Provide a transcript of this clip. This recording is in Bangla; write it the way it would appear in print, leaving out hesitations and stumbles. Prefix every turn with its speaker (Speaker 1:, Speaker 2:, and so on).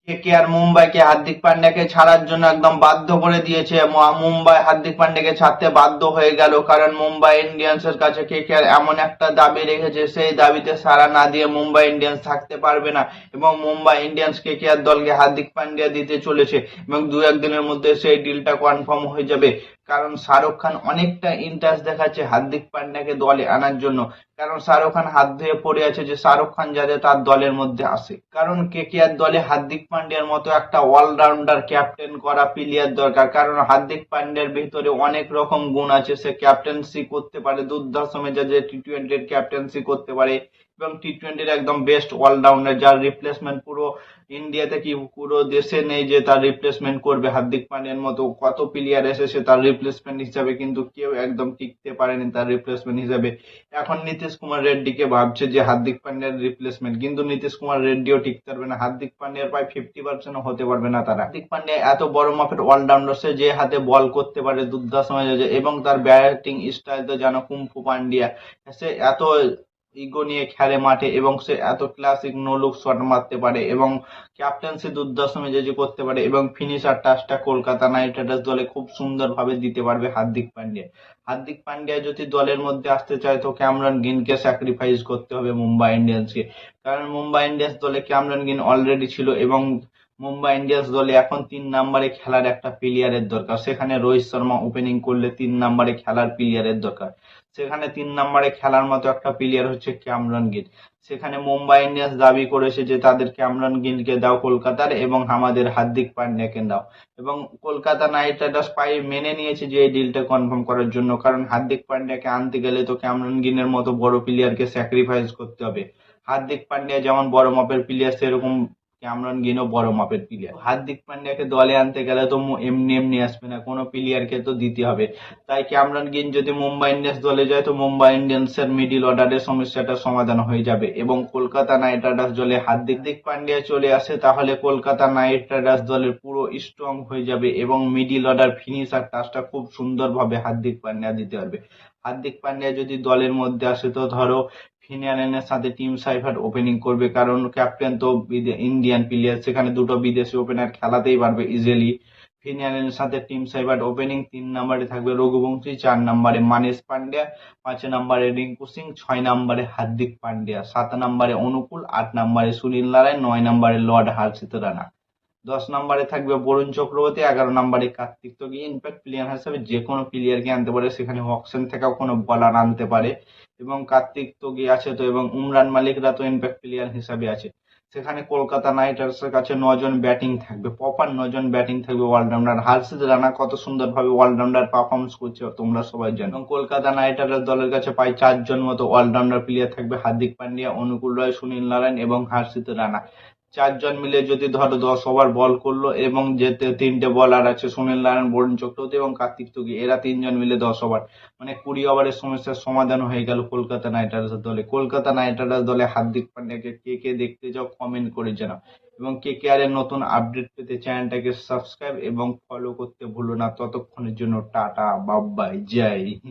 Speaker 1: কেকেআর মুম্বাইকে হার্দিক পান্ডিয়াকে ছাড়ার জন্য একদম বাধ্য করে দিয়েছে। মুম্বাই হার্দিক পান্ডিয়াকে ছাড়তে বাধ্য হয়ে গেল, কারণ মুম্বাই ইন্ডিয়ান্সের কাছে কেকেআর এমন একটা দাবি রেখেছে, সেই দাবিতে সাড়া না দিয়ে মুম্বাই ইন্ডিয়ান্স থাকতে পারবে না এবং মুম্বাই ইন্ডিয়ান্স কেকেআর দলকে হার্দিক পান্ডিয়া দিতে চলেছে এবং দু একদিনের মধ্যে সেই ডিলটা কনফার্ম হয়ে যাবে। কারণ শাহরুখ খান অনেকটা ইন্টারেস্ট দেখাচ্ছে হার্দিক পান্ডিয়াকে দলে আনার জন্য, কারণ শাহরুখ খান হাত ধুয়ে পড়ে আছে যে শাহরুখ খান যাতে তার দলের মধ্যে আসে। কারণ কেকেআর দলে হার্দিক পান্ডিয়ার মতো একটা অলরাউন্ডার ক্যাপ্টেন করা প্লেয়ার দরকার, কারণ হার্দিক পান্ডিয়ার ভিতরে অনেক রকম গুণ আছে। সে ক্যাপ্টেন্সি করতে পারে, দুর্ধর্ষ মেজাজে টি-20 ক্যাপ্টেন্সি করতে পারে এবং টি-20 একদম বেস্ট অলরাউন্ডার, যার রিপ্লেসমেন্ট পুরো ইন্ডিয়াতে কি পুরো দেশে নেই যে তার রিপ্লেসমেন্ট করবে। হার্দিক পান্ডিয়ার মতো কত প্লেয়ার এসেছে তার রিপ্লেসমেন্ট হিসাবে, কিন্তু কেউ একদম টিকতে পারেনি তার রিপ্লেসমেন্ট হিসাবে। এখন নীতিশ কুমার রেড্ডিকে ভাবছে যে হার্দিক পান্ডিয়ার রিপ্লেসমেন্ট, কিন্তু নীতিশ কুমার রেড্ডিও টিকতে পারবে না। হার্দিক পান্ডিয়ার প্রায় 50% হতে পারবে না তারা। হার্দিক পান্ডিয়া এত বড় মাপের অলরাউন্ডার, সে যে হাতে বল করতে পারে দুর্ধর্ষ মেজাজে এবং তার ব্যাটিং স্টাইল তো জানো কুম্ফু পান্ডিয়া। সে এত ইগো নিয়ে খেলে মাঠে এবং সে এত ক্লাসিক নো লুক শট মারতে পারে এবং ক্যাপ্টেন্সি দুর্ধর্ষ মেজাজে করতে পারে এবং ফিনিশার টাচটা কলকাতা নাইট রাইডার্স দলে খুব সুন্দরভাবে দিতে পারবে হার্দিক পান্ডিয়া। হার্দিক পান্ডিয়া যদি দলের মধ্যে আসতে চায় তো ক্যামেরন গ্রিনকে স্যাক্রিফাইস করতে হবে মুম্বাই ইন্ডিয়ান্সকে, কারণ মুম্বাই ইন্ডিয়ান্স দলে ক্যামেরন গ্রিন অলরেডি ছিল এবং মুম্বাই ইন্ডিয়ান্স দলে এখন 3 নম্বরে খেলার একটা প্লেয়ারের দরকার। সেখানে রোহিত শর্মা ওপেনিং করলে 3 নম্বরে খেলার প্লেয়ারের দরকার। সেখানে 3 নম্বরে খেলার মতো একটা প্লেয়ার হচ্ছে ক্যামেরন গ্রিন। সেখানে মুম্বাই ইন্ডিয়ান্স দাবি করেছে যে তাদের ক্যামেরন গ্রিনকে দাও কলকাতার এবং আমাদের হার্দিক পান্ডিয়াকে দাও, এবং কলকাতা নাইট রাইডার্স প্রায় মেনে নিয়েছে যে এই ডিলটা কনফার্ম করার জন্য, কারণ হার্দিক পান্ডিয়াকে আনতে গেলে তো ক্যামেরন গ্রিনের মতো বড় প্লেয়ারকে স্যাক্রিফাইস করতে হবে। হার্দিক পান্ডিয়া যেমন বড় মাপের প্লেয়ার, সেরকম ক্যামেরন গ্রিনও বড় মাপের প্লেয়ার। হার্দিক পান্ডিয়াকে দলে আনতে গেলে তো এমনি এমনি আসবে না, কোনো প্লেয়ারকে তো দিতে হবে। তাই ক্যামেরন গ্রিন যদি মুম্বাই ইন্ডিয়ান্স দলে যায় তো মুম্বাই ইন্ডিয়ান্সের মিডিল অর্ডারের সমস্যাটা সমাধান হয়ে যাবে এবং কলকাতা নাইট রাইডার্স দলে হার্দিক পান্ডিয়া চলে আসে, তাহলে কলকাতা নাইট রাইডার্স দলের পুরো স্ট্রং হয়ে যাবে এবং মিডিল অর্ডার ফিনিশার টাচটা খুব সুন্দরভাবে হার্দিক পান্ডিয়া দিতে পারবে। হার্দিক পান্ডিয়া যদি দলের মধ্যে আসে তো ধরো ফিনালেনের সাথে টিম সাইফার ওপেনিং করবে, কারণ ক্যাপ্টেন তো ইন্ডিয়ান প্লেয়ার, সেখানে দুটো বিদেশি ওপেনার খেলাতেই পারবে ইজিলি। ফিনালেনের সাথে টিম সাইফার ওপেনিং, 3 নম্বরে থাকবে রঘুবংশী, 4 নম্বরে মানিশ পান্ডিয়া, 5 নম্বরে রিঙ্কু সিং, 6 নম্বরে হার্দিক পান্ডিয়া, 7 নম্বরে অনুকূল, 8 নম্বরে সুনীল নারায়ণ, 9 নম্বরে লর্ড হর্ষিত রানা, 10 নম্বরে থাকবে বরুণ চক্রবর্তী, 11 নম্বরে কার্তিক। তো ইম্প্যাক্ট প্লেয়ার হিসেবে যে কোনো প্লেয়ারকে আনতে পারে, সেখানে অকশন থেকেও কোনো বলার আনতে পারে এবং কার্তিক তোগি আছে তো, এবং উমরান মালিকরা তো ইম্প্যাক্ট প্লেয়ার হিসাবে আছে। সেখানে কলকাতা নাইট রাইডার্সের কাছে 9 জন ব্যাটিং থাকবে, প্রপার 9 জন ব্যাটিং থাকবে অলরাউন্ডার। হর্ষিত রানা কত সুন্দরভাবে অলরাউন্ডার পারফরমেন্স করছে তোমরা সবাই জানো। এবং কলকাতা নাইট রাইডার্স দলের কাছে প্রায় 4 জন মতো অলরাউন্ডার প্লেয়ার থাকবে, হার্দিক পান্ডিয়া, অনুকূল রয়, সুনীল নারায়ণ এবং হর্ষিত রানা। 4 জন মিলে যদি ধরো 10 ওভার বল করলো এবং যে 3টে বলার আছে সুনীল নারায়ণ, বরুণ চক্রবর্তী এবং কার্তিক তোগি, এরা 3 জন মিলে 10 ওভার, মানে 20 ওভারের সমস্যার সমাধান হয়ে গেল কলকাতা নাইট রাইডার্স দলে। কলকাতা নাইট রাইডার্স দলে হার্দিক পান্ডিয়াকে কে কে দেখতে চাও কমেন্ট করে জানাও এবং কেকেআর এর নতুন আপডেট পেতে চ্যানেলটাকে সাবস্ক্রাইব এবং ফলো করতে ভুলো না। ততক্ষণের জন্য টাটা, বাই বাই, জয় হিন্দ।